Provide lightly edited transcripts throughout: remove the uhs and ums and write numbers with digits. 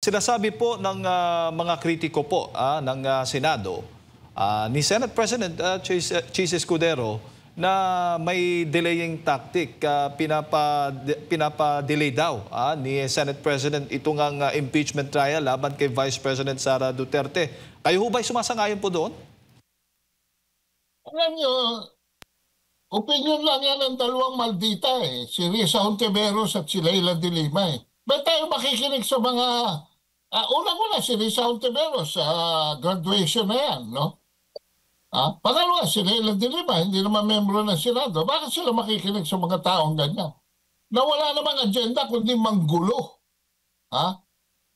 Sinasabi po ng mga kritiko po ng Senado ni Senate President Chis Escudero na may delaying tactic, pinapa-delay daw ni Senate President itong impeachment trial laban kay Vice President Sara Duterte. Kayo ho ba'y sumasangayon po doon? Alam nyo, opinion lang yan ng dalawang maldita si Risa Hontiveros at si Leila de Lima Ba't tayo makikinig sa mga... unang-una si Risa Hontiveros sa graduation na yan, no? Pangalawa, si Leila de Lima, hindi naman membro ng Senado. Bakit sila makikinig sa mga taong ganyan? Na wala namang agenda kundi manggulo.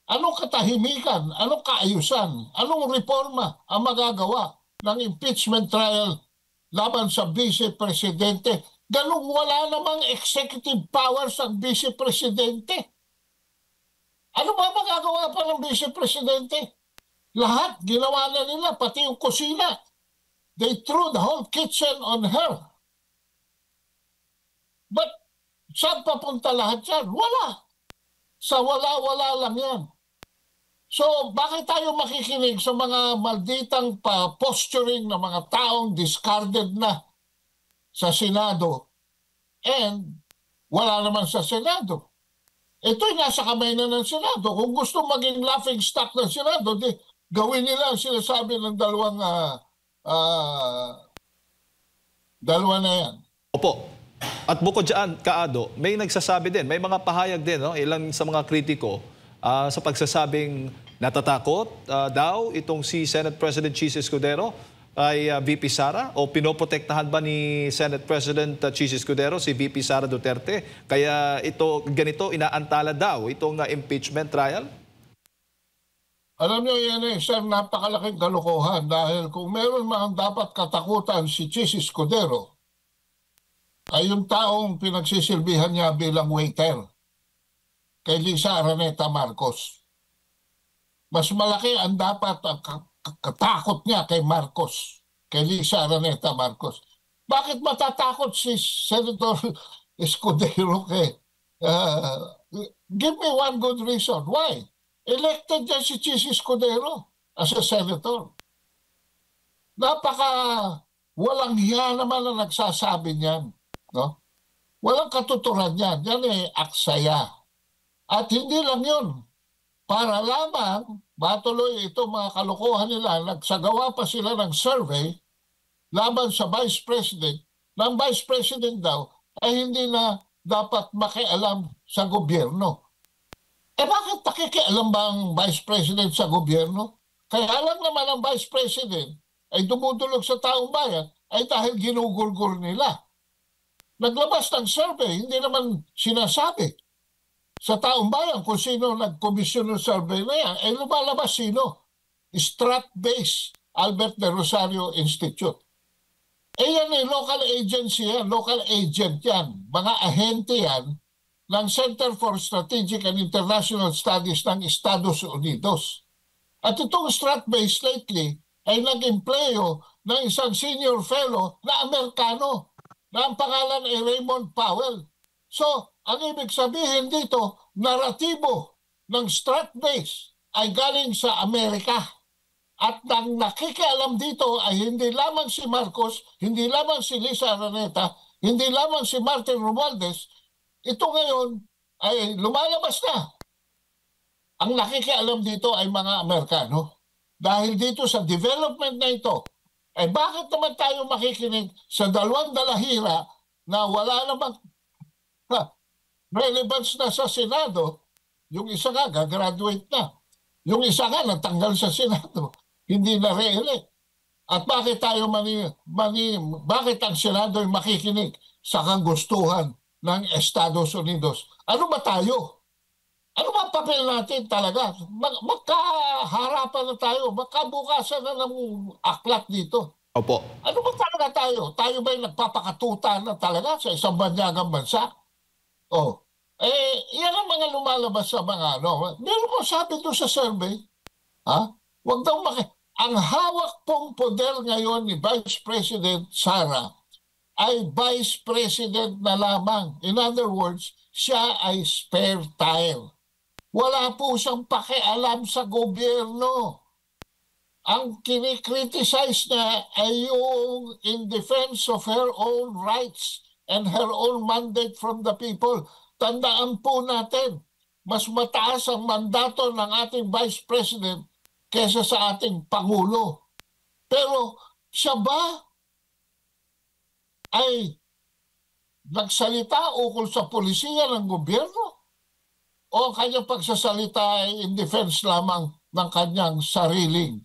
Anong katahimikan? Anong kaayusan? Anong reforma ang magagawa ng impeachment trial laban sa Vice Presidente? Ganun wala namang executive powers ang Vice Presidente. Ano ba magagawa pa ng Vice Presidente? Lahat ginawa na nila, pati yung kusina. They threw the whole kitchen on her. But saan papunta lahat yan? Wala. Sa wala-wala lang yan. So bakit tayo makikinig sa mga malditang posturing ng mga taong discarded na sa Senado and wala naman sa Senado? Ito'y nasa kamay na ng Senado. Kung gusto maging laughing stock ng Senado, di gawin nila ang sinasabi ng dalawa na yan. Opo. At bukod dyan, Kaado, may nagsasabi din, may mga pahayag din, no? Ilang sa mga kritiko sa pagsasabing natatakot daw itong si Senate President Chis Escudero ay VP Sara o pinoprotektahan ba ni Senate President Chis Escudero si VP Sara Duterte? Kaya ganito inaantala daw itong impeachment trial? Alam niyo yan isang napakalaking kalokohan dahil kung meron man dapat katakutan si Chis Escudero ay yung taong pinagsisilbihan niya bilang waiter kay Lisa Araneta Marcos. Mas malaki ang dapat ang katakot niya kay Marcos, kay Lisa Araneta Marcos. Bakit matatakot si Senator Escudero give me one good reason. Why? Elected niya si Chis Escudero as a senator. Napaka walang hiya naman ang nagsasabi niyan. No? Walang katuturan yan. Yan aksaya. At hindi lang yun. Para lamang matuloy ito mga kalokohan nila, nagsagawa pa sila ng survey laban sa Vice President. Ng Vice President daw ay hindi na dapat makialam sa gobyerno. Bakit nakikialam ba ang Vice President sa gobyerno? Kaya lang naman ang Vice President ay dumudulog sa taong bayan ay dahil ginugulgul nila. Naglabas ng survey, hindi naman sinasabi sa taong bayan kung sino nag-komisyon ng survey na yan, ay lumalabas sino? Strat-based Albert de Rosario Institute. Yan local agency yan, local agent yan. Mga ahente yan ng Center for Strategic and International Studies ng Estados Unidos. At itong strat-based lately ay nag-empleyo ng isang senior fellow na Amerikano na ang pangalan ay Raymond Powell. So, ang ibig sabihin dito, naratibo ng strat-base ay galing sa Amerika. At ang nakikialam dito ay hindi lamang si Marcos, hindi lamang si Lisa Araneta, hindi lamang si Martin Romualdez. Ito ngayon ay lumalabas na. Ang nakikialam dito ay mga Amerikano. Dahil dito sa development na ito, ay bakit naman tayo makikinig sa dalawang dalahira na wala namang relevance na sa Senado? Yung isa nga, gagraduate na. Yung isa nga, natanggal sa Senado. Hindi na re-elect. At bakit tayo bakit ang Senado ay makikinig sa kagustuhan ng Estados Unidos? Ano ba tayo? Ano ba papel natin talaga? Magkaharapan na tayo. Magkabukasan na ng aklat dito. Opo. Ano ba talaga tayo? Tayo ba'y nagpapakatuta na talaga sa isang banyagang bansa? Yan ang mga lumalabas sa mga meron mo sabi doon sa survey, Huwag daw ang hawak pong poder ngayon ni Vice President Sara ay Vice President na lamang. In other words, siya ay spare tire. Wala po siyang pakialam sa gobyerno. Ang kinikriticize niya ay yung in defense of her own rights and her own mandate from the people. Tandaan po natin, mas mataas ang mandato ng ating Vice President kesa sa ating Pangulo. Pero siya ba ay nagsalita ukol sa polisiya ng gobyerno? O ang kanyang pagsasalita ay in defense lamang ng kanyang sariling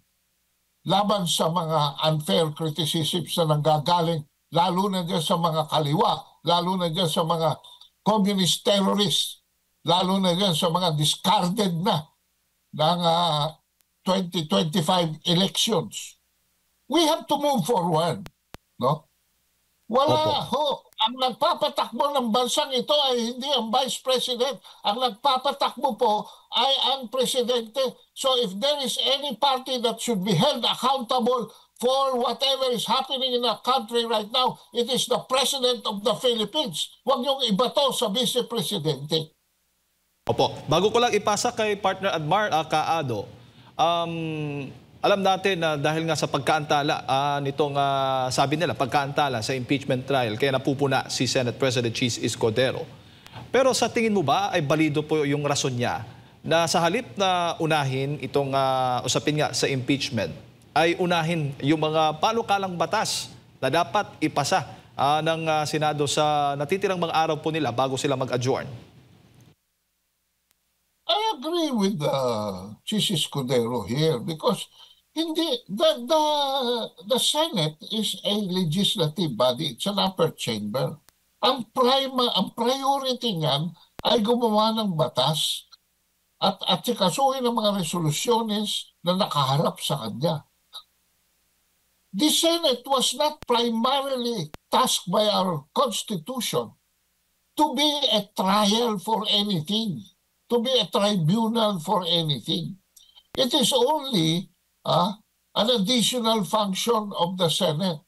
laban sa mga unfair criticisms na nanggagaling, lalo na dyan sa mga kaliwa, lalo na dyan sa mga communist terrorists, lalo na dyan sa mga discarded na ng 2025 elections. We have to move forward, no? Wala ho. Ang nagpapatakbo ng bansang ito ay hindi ang Vice President. Ang nagpapatakbo po ay ang Presidente. So if there is any party that should be held accountable for whatever is happening in our country right now, it is the President of the Philippines. Huwag niyong ibato sa Vice Presidente. Opo. Bago ko lang ipasa kay partner Admar Kaado, alam natin na dahil nga sa pagkaantala nitong sabi nila pagkaantala sa impeachment trial kaya napupuna si Senate President Chis Escudero. Pero sa tingin mo ba ay balido po yung rason niya na sa halip na unahin itong usapin nga sa impeachment ay unahin yung mga panukalang batas na dapat ipasa ng Senado sa natitirang mga araw po nila bago sila mag-adjourn? I agree with Chis Escudero here because hindi the Senate is a legislative body, it's an upper chamber. Ang priority niyan ay gumawa ng batas at sikasuhin ng mga resolusyones na nakaharap sa kanya. The Senate was not primarily tasked by our Constitution to be a trial for anything, to be a tribunal for anything. It is only an additional function of the Senate.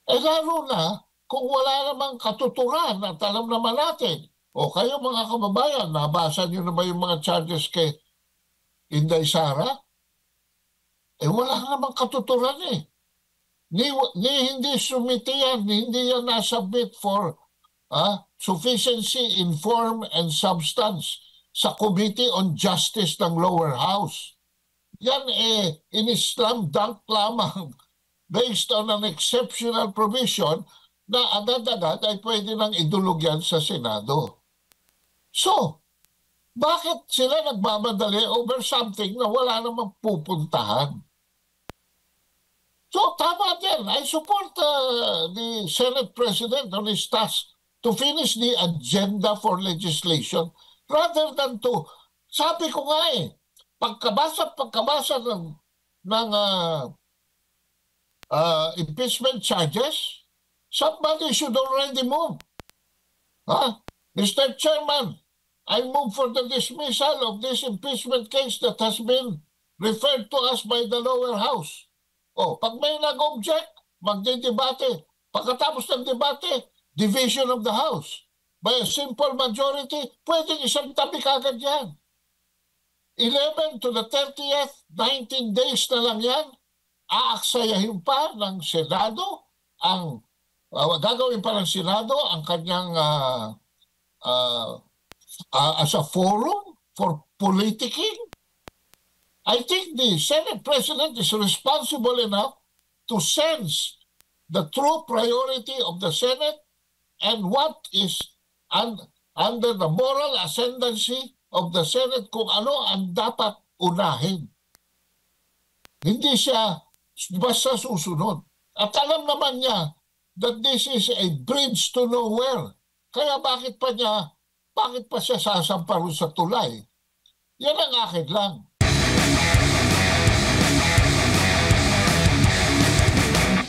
Eh lalo na kung wala namang katuturan at alam naman natin, o kayo mga kababayan, nabasa niyo na ba yung mga charges kay Inday Sara? Eh wala namang katuturan eh. Hindi sumite yan, hindi yan nasubmit for sufficiency in form and substance sa Committee on Justice ng lower house. Yan in-slam dunk lamang based on an exceptional provision na agad-agad ay pwede nang idulog yan sa Senado. So, bakit sila nagmamadali over something na wala namang pupuntahan? So, tama din. I support the Senate President on his task to finish the agenda for legislation rather than to, sabi ko nga pagkabasa ng impeachment charges, somebody should already move. Mr. Chairman, I move for the dismissal of this impeachment case that has been referred to us by the lower house. Pag may nag-object, magdidebate. Pagkatapos ng debate, division of the house. By a simple majority, pwedeng isang tabi kagad yan. 11 to the 30th, 19 days na lang yan, aaksayahin pa ng Senado, gagawin pa ng Senado ang kanyang as a forum for politicking. I think the Senate President is responsible enough to sense the true priority of the Senate and what is under the moral ascendancy of the Senate kung ano ang dapat unahin. Hindi siya basta susunod. At alam naman niya that this is a bridge to nowhere. Kaya bakit pa siya sasamparo sa tulay? Yan ang akin lang.